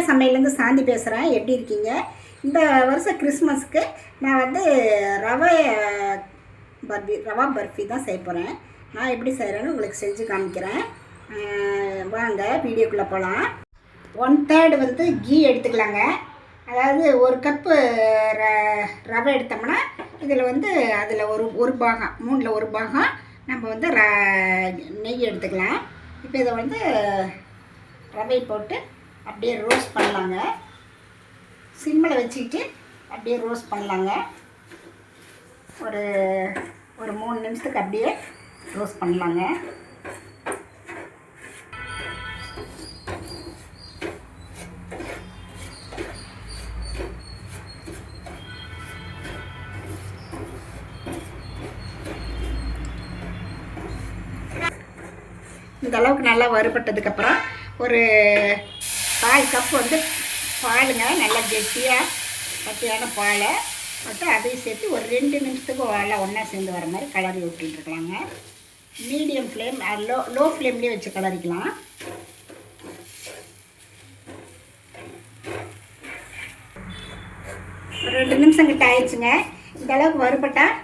சமையலேருந்து சாந்தி பேசுகிறேன். எப்படி இருக்கீங்க? இந்த வருஷம் கிறிஸ்மஸ்க்கு நான் வந்து ரவா பர்ஃபி தான் செய்ய போகிறேன். நான் எப்படி செய்கிறேன்னு உங்களுக்கு செஞ்சு காமிக்கிறேன். வாங்க வீடியோக்குள்ளே போகலாம். 1/3 வந்து கீ எடுத்துக்கலாங்க. அதாவது ஒரு கப்பு ரவை எடுத்தோம்னா இதில் வந்து அதில் ஒரு பாகம், 3ல் 1 பாகம் நம்ம வந்து நெய் எடுத்துக்கலாம். இப்போ இதை வந்து ரவை போட்டு அப்படியே ரோஸ்ட் பண்ணலாங்க. சிம்மில் வச்சுக்கிட்டு அப்படியே ரோஸ்ட் பண்ணலாங்க. ஒரு 3 நிமிஷத்துக்கு அப்படியே ரோஸ்ட் பண்ணலாங்க. இந்த அளவுக்கு நல்லா வறுபட்டதுக்கப்புறம் ஒரு 1/4 கப் வந்து பாலுங்க, நல்லா கட்டியான பாலை மட்டும் அதையும் சேர்த்து ஒரு 2 நிமிஷத்துக்கு வாழை ஒன்றா சேர்ந்து வர மாதிரி கலரி விட்டுருக்கலாங்க. மீடியம் ஃப்ளேம் லோ ஃப்ளேம்லேயே வச்சு கலரிக்கலாம். ஒரு 2 நிமிஷம் கிட்ட ஆயிடுச்சுங்க. இந்த அளவுக்கு வறுபட்டால்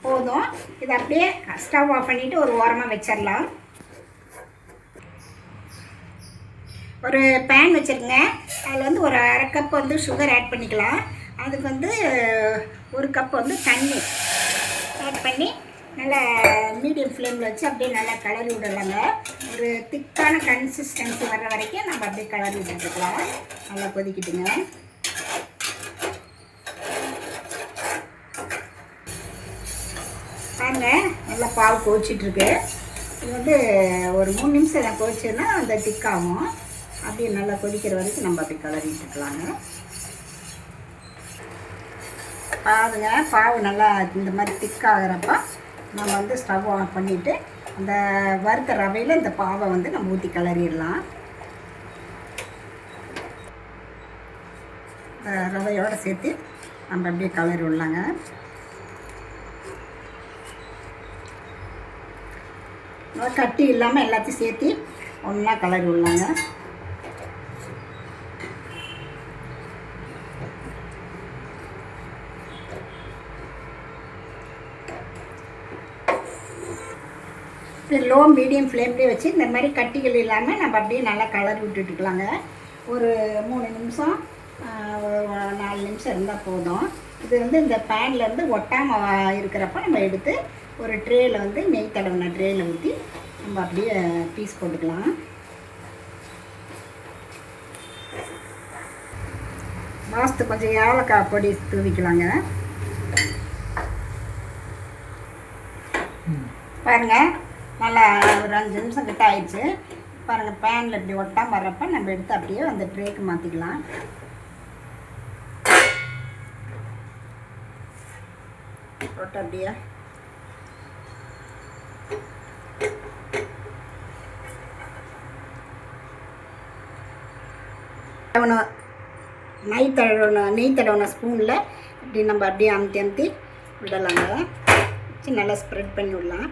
போதும். இதை அப்படியே ஸ்டவ் ஆஃப் பண்ணிவிட்டு ஒரு ஓரமாக வச்சிடலாம். ஒரு பேன் வச்சுருங்க. அதில் வந்து ஒரு 1/2 கப் வந்து சுகர் ஆட் பண்ணிக்கலாம். அதுக்கு வந்து 1 கப் வந்து தண்ணி ஆட் பண்ணி நல்லா மீடியம் ஃப்ளேமில் வச்சு அப்படியே நல்லா கலரி விடலாங்க. ஒரு திக்கான கன்சிஸ்டன்சி வர்ற வரைக்கும் நம்ம அப்படியே கலரி விட்டுக்கலாம். நல்லா கொதிக்கிட்டுங்க. பாருங்க, நல்லா பால் கொதிச்சிட்ருக்கு. இது வந்து ஒரு 3 நிமிஷம் நான் கொதிச்சேன்னா அந்த திக்காகும். அப்படியே நல்லா கொதிக்கிற வரைக்கும் நம்ம அப்படி கலரிட்டுக்கலாங்க. பாருங்க, பாவு நல்லா இந்த மாதிரி திக்காகிறப்ப நம்ம வந்து ஸ்டவ் ஆன் பண்ணிவிட்டு அந்த வறுத்த ரவையில் இந்த பாவை வந்து நம்ம ஊற்றி கலரிடலாம். ரவையோடு சேர்த்து நம்ம அப்படியே கலரி விடலாங்க. கட்டி இல்லாமல் எல்லாத்தையும் சேர்த்து ஒன்றா கலரி விடலாங்க. லோ மீடியம் ஃப்ளேம்லேயே வச்சு இந்த மாதிரி கட்டிகள் இல்லாமல் நம்ம அப்படியே நல்லா கலர் விட்டுட்டுக்கலாங்க. ஒரு 3 நிமிஷம் 4 நிமிஷம் இருந்தால் போதும். இது வந்து இந்த பேன்லேருந்து ஒட்டாமல் இருக்கிறப்ப நம்ம எடுத்து ஒரு ட்ரேயில் வந்து நெய் தடவின ட்ரேயில் ஊற்றி நம்ம அப்படியே பீஸ் போட்டுக்கலாம். லாஸ்ட்டு கொஞ்சம் ஏலக்காய் பொடி தூவிக்கலாங்க. பாருங்கள், நல்லா ஒரு 5 நிமிஷம் கிட்ட ஆயிடுச்சு. பாருங்கள், பேனில் இப்படி ஒட்டாமல் வர்றப்ப நம்ம எடுத்து அப்படியே அந்த ட்ரேக்கு மாற்றிக்கலாம். போட்டு அப்படியே நெய் தடவின ஸ்பூனில் இப்படி நம்ம அப்படியே அமுத்தி விடலாங்க. வச்சு நல்லா ஸ்ப்ரெட் பண்ணி விடலாம்.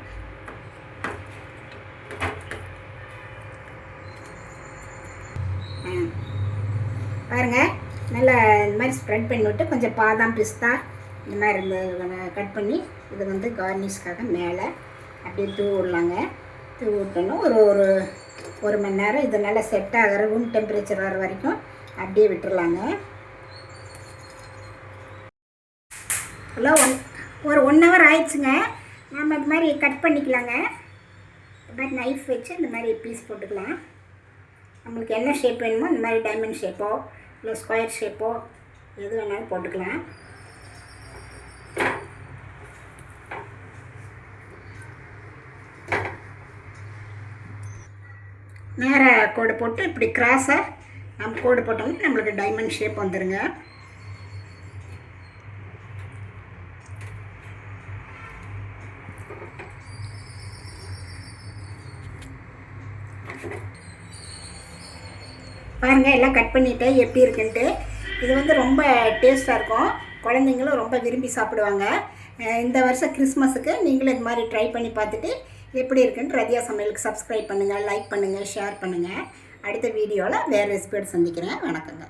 பாருங்கள், நல்லா இந்த மாதிரி ஸ்ப்ரெட் பண்ணி விட்டு கொஞ்சம் பாதாம் பிஸ்தா இந்த மாதிரி கட் பண்ணி இது வந்து கார்னிஷ்காக மேலே அப்படியே தூவி விடலாங்க. தூவி விட்டோன்னா ஒரு மணி நேரம் இது நல்லா செட் ஆகிற ரூம் டெம்பரேச்சர் வர வரைக்கும் அப்படியே விட்டுடலாங்க. ஹலோ, ஒரு 1 ஹவர் ஆயிடுச்சுங்க. நம்ம இது மாதிரி கட் பண்ணிக்கலாங்க. இந்த மாதிரி நைஃப் வச்சு இந்த மாதிரி பீஸ் போட்டுக்கலாம். நம்மளுக்கு என்ன ஷேப் வேணுமோ இந்த மாதிரி டைமண்ட் ஷேப்போ இல்லை ஸ்கொயர் ஷேப்போ எது வேணாலும் போட்டுக்கலாம். நேராக கோடு போட்டு இப்படி கிராஸாக நம்ம கோடு போட்டோம்னா நம்மளுக்கு டைமண்ட் ஷேப் வந்துடுங்க. பாருங்கள், எல்லாம் கட் பண்ணிவிட்டேன் எப்படி இருக்குன்ட்டு. இது வந்து ரொம்ப டேஸ்ட்டாக இருக்கும். குழந்தைங்களும் ரொம்ப விரும்பி சாப்பிடுவாங்க. இந்த வருஷம் கிறிஸ்மஸுக்கு நீங்களும் இது மாதிரி ட்ரை பண்ணி பார்த்துட்டு எப்படி இருக்குன்னு ரதியா சமையலுக்கு சப்ஸ்கிரைப் பண்ணுங்கள், லைக் பண்ணுங்கள், ஷேர் பண்ணுங்கள். அடுத்த வீடியோவில் வேறு ரெசிபியோடு சந்திக்கிறேன். வணக்கங்க.